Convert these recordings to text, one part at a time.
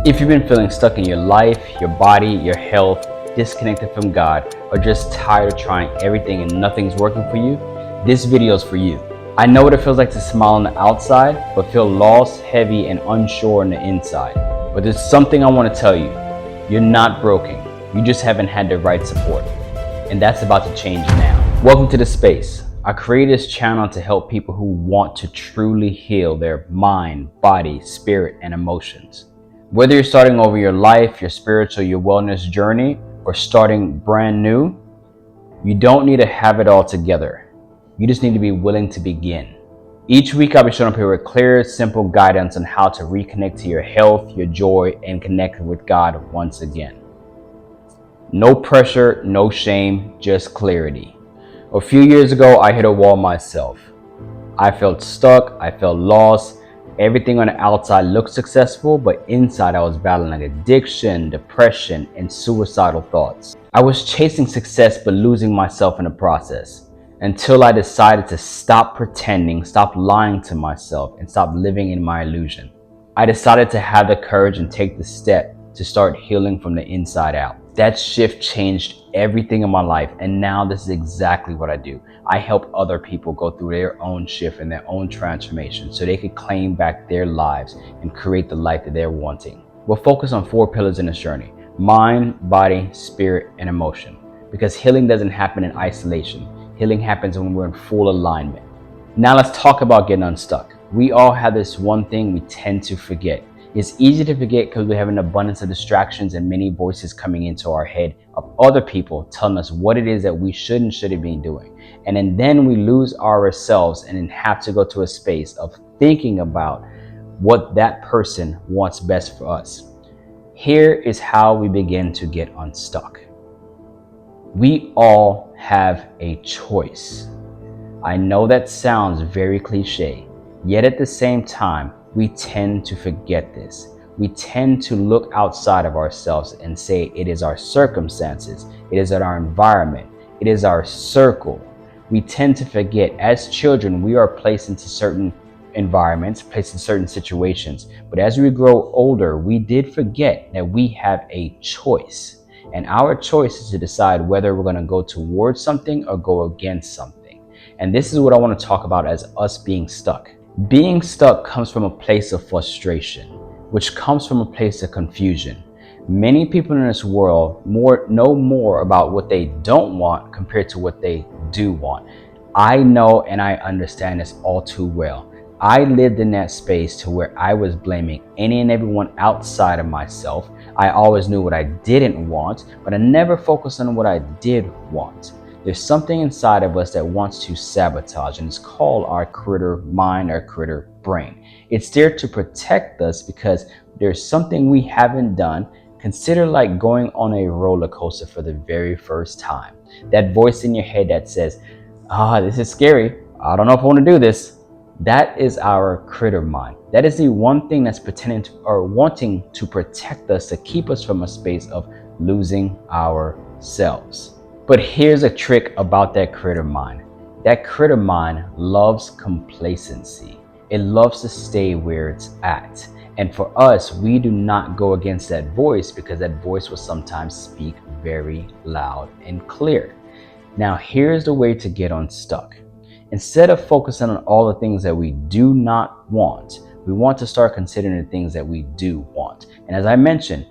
If you've been feeling stuck in your life, your body, your health, disconnected from God, or just tired of trying everything and nothing's working for you, this video is for you. I know what it feels like to smile on the outside, but feel lost, heavy, and unsure on the inside. But there's something I want to tell you. You're not broken. You just haven't had the right support. And that's about to change now. Welcome to The Space. I created this channel to help people who want to truly heal their mind, body, spirit, and emotions. Whether you're starting over your life, your spiritual, your wellness journey, or starting brand new, you don't need to have it all together. You just need to be willing to begin. Each week I'll be showing up here with clear, simple guidance on how to reconnect to your health, your joy, and connect with God once again. No pressure, no shame, just clarity. A few years ago, I hit a wall myself. I felt stuck, I felt lost. Everything on the outside looked successful, but inside I was battling addiction, depression, and suicidal thoughts. I was chasing success but losing myself in the process, until I decided to stop pretending, stop lying to myself, and stop living in my illusion. I decided to have the courage and take the step to start healing from the inside out. That shift changed everything in my life, and now this is exactly what I do. I help other people go through their own shift and their own transformation so they can claim back their lives and create the life that they're wanting. We'll focus on 4 pillars in this journey: mind, body, spirit, and emotion. Because healing doesn't happen in isolation. Healing happens when we're in full alignment. Now let's talk about getting unstuck. We all have this one thing we tend to forget. It's easy to forget because we have an abundance of distractions and many voices coming into our head of other people telling us what it is that we should and shouldn't be doing. And then we lose ourselves and then have to go to a space of thinking about what that person wants best for us. Here is how we begin to get unstuck. We all have a choice. I know that sounds very cliche, yet at the same time, we tend to forget this. We tend to look outside of ourselves and say it is our circumstances, it is our environment, it is our circle. We tend to forget as children we are placed into certain environments, placed in certain situations. But as we grow older, we did forget that we have a choice. And our choice is to decide whether we're going to go towards something or go against something. And this is what I want to talk about as us being stuck. Being stuck comes from a place of frustration, which comes from a place of confusion. Many people in this world know more about what they don't want compared to what they do want. I know and I understand this all too well. I lived in that space to where I was blaming any and everyone outside of myself. I always knew what I didn't want, but I never focused on what I did want. There's something inside of us that wants to sabotage, and it's called our critter mind, our critter brain. It's there to protect us because there's something we haven't done. Consider like going on a roller coaster for the very first time. That voice in your head that says, this is scary. I don't know if I want to do this. That is our critter mind. That is the one thing that's pretending to, or wanting to protect us, to keep us from a space of losing ourselves. But here's a trick about that critter mind. That critter mind loves complacency. It loves to stay where it's at. And for us, we do not go against that voice because that voice will sometimes speak very loud and clear. Now, here's the way to get unstuck. Instead of focusing on all the things that we do not want, we want to start considering the things that we do want. And as I mentioned,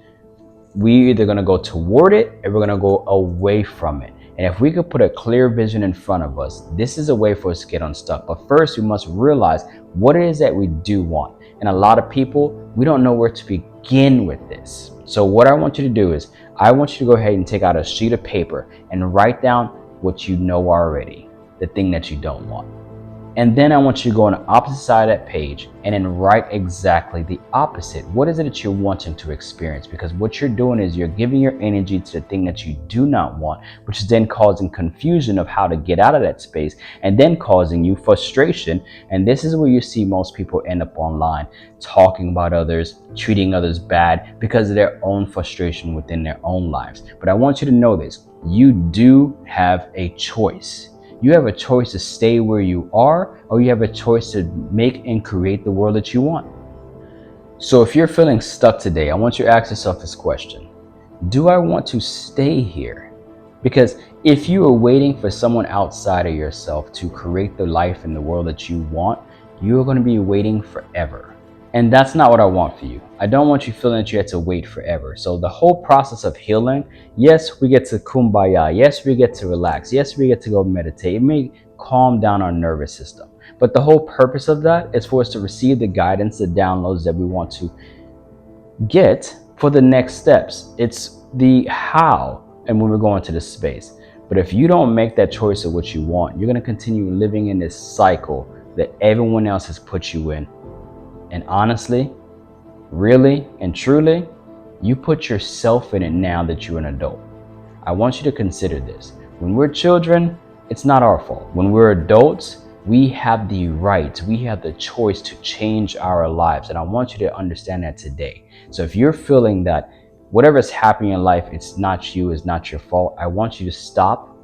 we're either going to go toward it or we're going to go away from it. And if we could put a clear vision in front of us, this is a way for us to get unstuck. But first, we must realize what it is that we do want. And a lot of people, we don't know where to begin with this. So what I want you to do is, I want you to go ahead and take out a sheet of paper and write down what you know already, the thing that you don't want. And then I want you to go on the opposite side of that page and then write exactly the opposite. What is it that you're wanting to experience? Because what you're doing is you're giving your energy to the thing that you do not want, which is then causing confusion of how to get out of that space and then causing you frustration. And this is where you see most people end up online, talking about others, treating others bad because of their own frustration within their own lives. But I want you to know this, you do have a choice. You have a choice to stay where you are, or you have a choice to make and create the world that you want. So if you're feeling stuck today, I want you to ask yourself this question. Do I want to stay here? Because if you are waiting for someone outside of yourself to create the life and the world that you want, you're going to be waiting forever. And that's not what I want for you. I don't want you feeling that you had to wait forever. So the whole process of healing, yes, we get to kumbaya. Yes, we get to relax. Yes, we get to go meditate. It may calm down our nervous system. But the whole purpose of that is for us to receive the guidance, the downloads that we want to get for the next steps. It's the how and when we're going to this space. But if you don't make that choice of what you want, you're going to continue living in this cycle that everyone else has put you in. And honestly, really and truly, you put yourself in it now that you're an adult. I want you to consider this. When we're children, it's not our fault. When we're adults, we have the right, we have the choice to change our lives. And I want you to understand that today. So if you're feeling that whatever's happening in life, it's not you, it's not your fault, I want you to stop,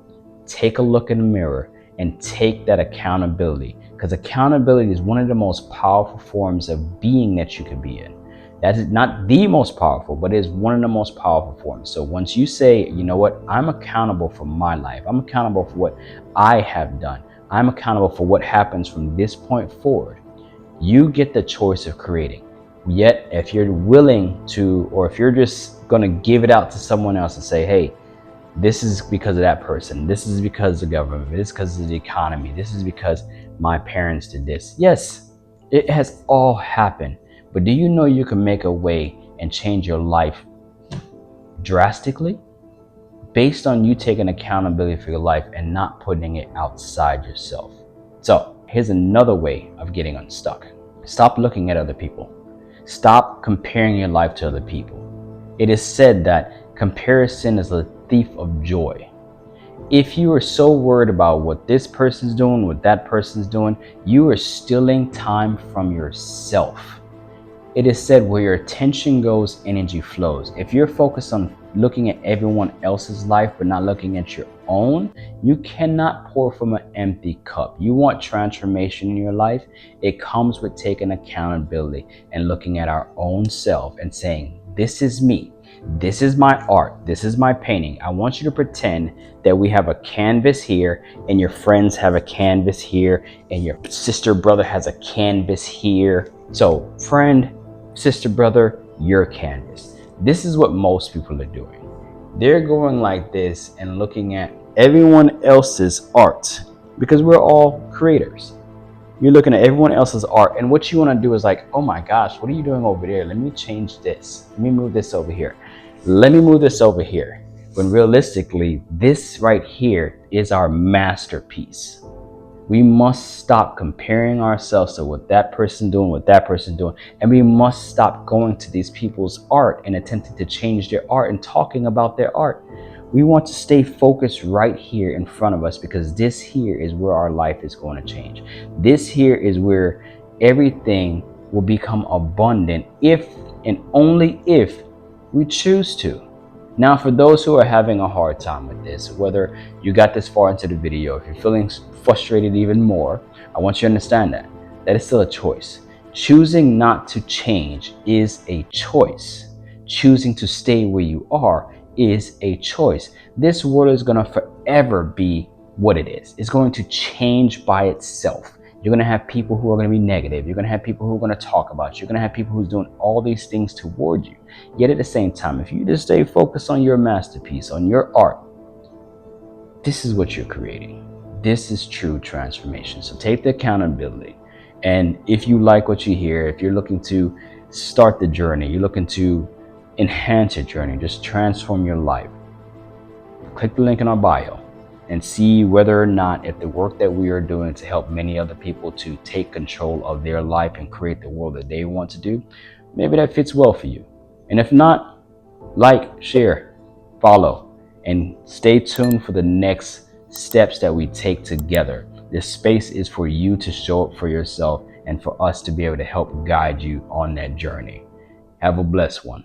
take a look in the mirror, and take that accountability. Because accountability is one of the most powerful forms of being that you could be in. That is not the most powerful, but it is one of the most powerful forms. So once you say, you know what, I'm accountable for my life, I'm accountable for what I have done, I'm accountable for what happens from this point forward, you get the choice of creating. Yet, if you're willing to, or if you're just going to give it out to someone else and say, hey, this is because of that person, this is because of the government, this is because of the economy, this is because my parents did this. Yes, it has all happened. But do you know you can make a way and change your life drastically based on you taking accountability for your life and not putting it outside yourself? So here's another way of getting unstuck. Stop looking at other people. Stop comparing your life to other people. It is said that comparison is a thief of joy. If you are so worried about what this person's doing, what that person's doing, you are stealing time from yourself. It is said where your attention goes, energy flows. If you're focused on looking at everyone else's life but not looking at your own, you cannot pour from an empty cup. You want transformation in your life? It comes with taking accountability and looking at our own self and saying, this is me. This is my art. This is my painting. I want you to pretend that we have a canvas here and your friends have a canvas here and your sister, brother has a canvas here. So friend, sister, brother, your canvas. This is what most people are doing. They're going like this and looking at everyone else's art because we're all creators. You're looking at everyone else's art, and what you want to do is like, oh my gosh, what are you doing over there? Let me change this. Let me move this over here. Let me move this over here. When realistically, this right here is our masterpiece. We must stop comparing ourselves to what that person's doing, what that person's doing, and we must stop going to these people's art and attempting to change their art and talking about their art. We want to stay focused right here in front of us because this here is where our life is going to change. This here is where everything will become abundant if and only if we choose to. Now, for those who are having a hard time with this, whether you got this far into the video, if you're feeling frustrated even more, I want you to understand that is still a choice. Choosing not to change is a choice. Choosing to stay where you are is a choice. This world is going to forever be what it is. It's going to change by itself. You're going to have people who are going to be negative. You're going to have people who are going to talk about you. You're going to have people who's doing all these things toward you. Yet at the same time, if you just stay focused on your masterpiece, on your art, this is what you're creating. This is true transformation. So take the accountability. And if you like what you hear, if you're looking to start the journey, you're looking to enhance your journey, just transform your life, click the link in our bio and see whether or not if the work that we are doing to help many other people to take control of their life and create the world that they want to do, maybe that fits well for you. And if not, like, share, follow, and stay tuned for the next steps that we take together. This space is for you to show up for yourself and for us to be able to help guide you on that journey. Have a blessed one.